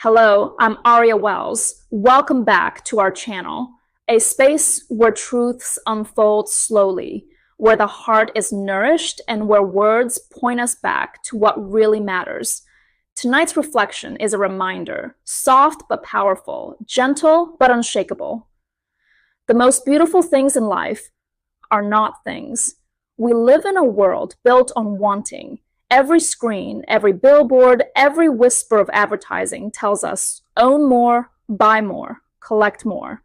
Hello, I'm Aria Wells. Welcome back to our channel, a space where truths unfold slowly, where the heart is nourished, and where words point us back to what really matters. Tonight's reflection is a reminder, soft but powerful, gentle but unshakable. The most beautiful things in life are not things. We live in a world built on wanting. Every screen, every billboard, every whisper of advertising tells us own more, buy more, collect more.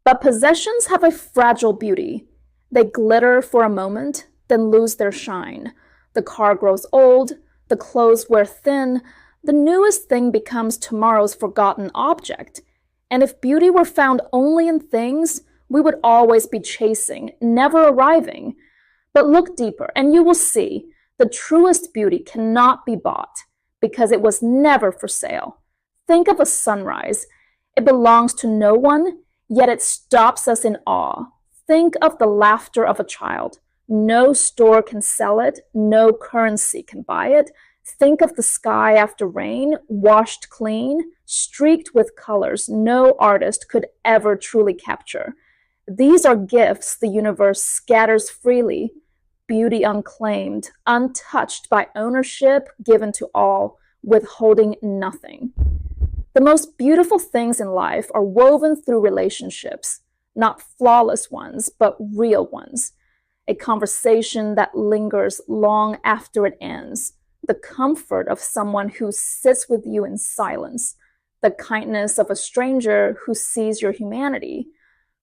But possessions have a fragile beauty. They glitter for a moment, then lose their shine. The car grows old, the clothes wear thin, the newest thing becomes tomorrow's forgotten object. And if beauty were found only in things, we would always be chasing, never arriving. But look deeper, and you will see the truest beauty cannot be bought because it was never for sale. Think of a sunrise. It belongs to no one, yet it stops us in awe. Think of the laughter of a child. No store can sell it. No currency can buy it. Think of the sky after rain, washed clean, streaked with colors no artist could ever truly capture. These are gifts the universe scatters freely, beauty unclaimed, untouched by ownership given to all, withholding nothing. The most beautiful things in life are woven through relationships, not flawless ones, but real ones. A conversation that lingers long after it ends. The comfort of someone who sits with you in silence. The kindness of a stranger who sees your humanity.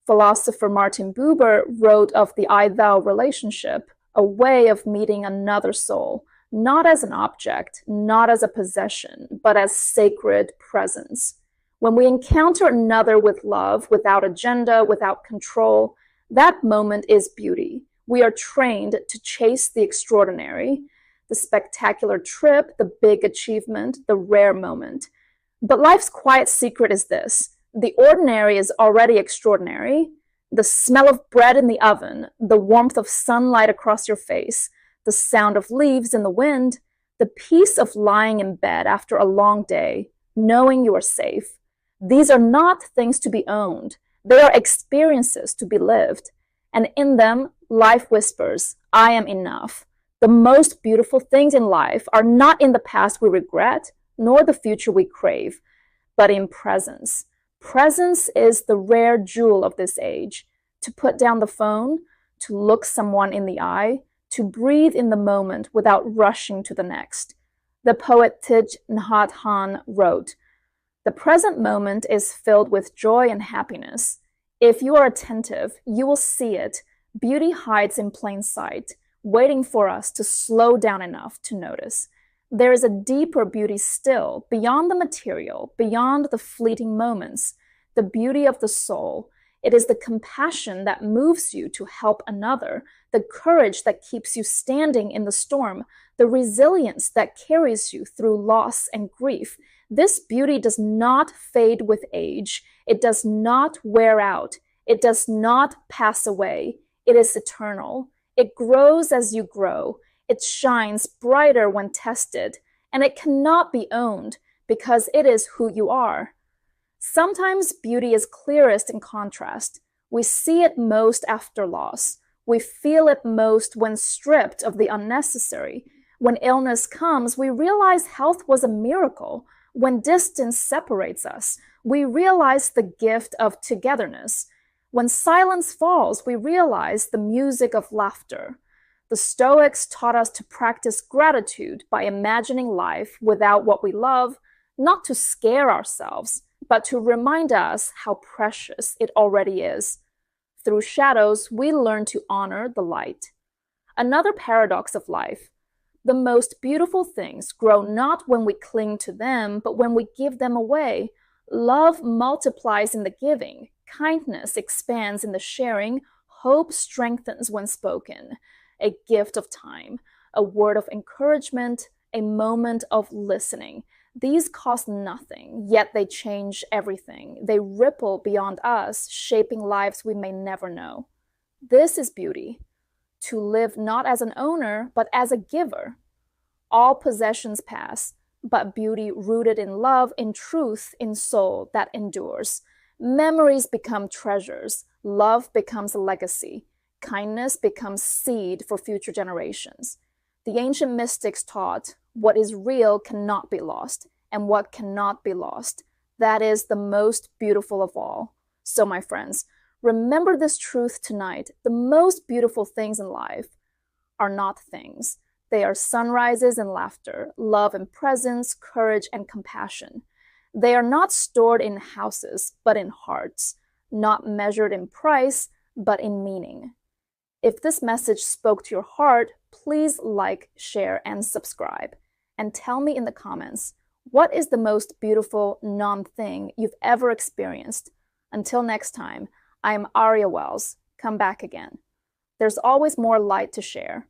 Philosopher Martin Buber wrote of the I-thou relationship, a way of meeting another soul, not as an object, not as a possession, but as sacred presence. When we encounter another with love, without agenda, without control, that moment is beauty. We are trained to chase the extraordinary, the spectacular trip, the big achievement, the rare moment. But life's quiet secret is this: the ordinary is already extraordinary. The smell of bread in the oven, the warmth of sunlight across your face, the sound of leaves in the wind, the peace of lying in bed after a long day, knowing you are safe. These are not things to be owned. They are experiences to be lived. And in them, life whispers, I am enough. The most beautiful things in life are not in the past we regret, nor the future we crave, but in presence. Presence is the rare jewel of this age. To put down the phone, to look someone in the eye, to breathe in the moment without rushing to the next. The poet Thich Nhat Hanh wrote, "The present moment is filled with joy and happiness. If you are attentive, you will see it. Beauty hides in plain sight, waiting for us to slow down enough to notice. There is a deeper beauty still, beyond the material, beyond the fleeting moments, the beauty of the soul. It is the compassion that moves you to help another, the courage that keeps you standing in the storm, the resilience that carries you through loss and grief. This beauty does not fade with age. It does not wear out. It does not pass away. It is eternal. It grows as you grow. It shines brighter when tested, and it cannot be owned because it is who you are." Sometimes beauty is clearest in contrast. We see it most after loss. We feel it most when stripped of the unnecessary. When illness comes, we realize health was a miracle. When distance separates us, we realize the gift of togetherness. When silence falls, we realize the music of laughter. The Stoics taught us to practice gratitude by imagining life without what we love, not to scare ourselves, but to remind us how precious it already is. Through shadows, we learn to honor the light. Another paradox of life: the most beautiful things grow not when we cling to them, but when we give them away. Love multiplies in the giving. Kindness expands in the sharing. Hope strengthens when spoken. A gift of time, a word of encouragement, a moment of listening. These cost nothing, yet they change everything. They ripple beyond us, shaping lives we may never know. This is beauty, to live not as an owner, but as a giver. All possessions pass, but beauty rooted in love, in truth, in soul that endures. Memories become treasures, love becomes a legacy, kindness becomes seed for future generations. The ancient mystics taught what is real cannot be lost, and what cannot be lost, that is the most beautiful of all. So, my friends, remember this truth tonight. The most beautiful things in life are not things. They are sunrises and laughter, love and presence, courage and compassion. They are not stored in houses, but in hearts, not measured in price, but in meaning. If this message spoke to your heart, please like, share, and subscribe. And tell me in the comments, what is the most beautiful non-thing you've ever experienced? Until next time, I am Aria Wells. Come back again. There's always more light to share.